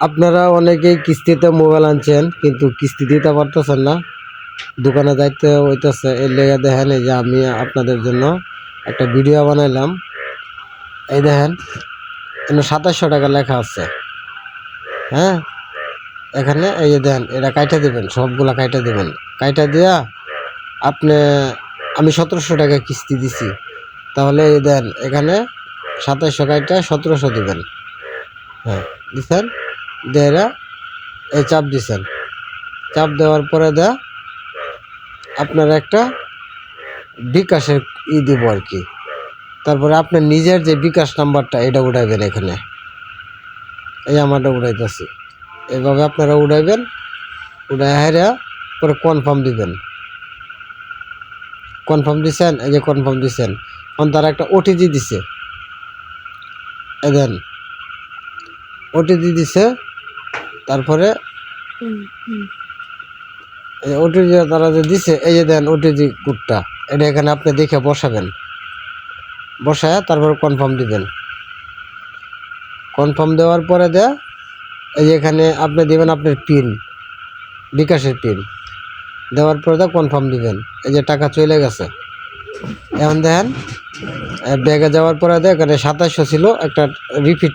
আপনারা অনেকেই কিস্তিতে মোবাইল আনছেন কিন্তু কিস্তি দিতে পারতেছেন না, দোকানে যাইতে হইতেছে। এর লেগে দেখেন এই যে আমি আপনাদের জন্য একটা ভিডিও বানাইলাম। এই দেখেন এখানে 2700 টাকা লেখা আছে। হ্যাঁ, এখানে এই যে দেখেন এটা কাইটা দিবেন, সবগুলা কাইটা দিবেন। কাইটা দিয়া আপনি আমি 1700 টাকা কিস্তি দিছি, তাহলে এই দেন এখানে 2700 কাইটা 1700 দিবেন। হ্যাঁ দিচ্ছেন, দেয়া এই চাপ দিছেন। চাপ দেওয়ার পরে আপনার একটা বিকাশের দিব আর কি। তারপরে আপনার নিজের যে বিকাশ নাম্বারটা এটা উঠাইবেন এখানে। এই আমারটা উঠাইতেছি, এইভাবে আপনারা উঠাইবেন। উঠাই হাইরা পরে কনফার্ম দিবেন। কনফার্ম দিছেন, এই যে কনফার্ম দিছেন। এখন তারা একটা ওটিপি দিছে, এই দেন ওটিপি দিছে। তারপরে ওটিপি তারা যে দিছে, এই যে দেন ওটিপি কোডটা, এটা এখানে আপনি দেখে বসাবেন। বসায় তারপরে কনফার্ম দিবেন। কনফার্ম দেওয়ার পরে এই যে এখানে আপনি দিবেন আপনার পিন, বিকাশের পিন দেওয়ার পরে কনফার্ম দিবেন। এই যে টাকা চলে গেছে। এখন দেখেন ব্যাগে যাওয়ার পরে এখানে 2700 ছিল, একটা রিপিট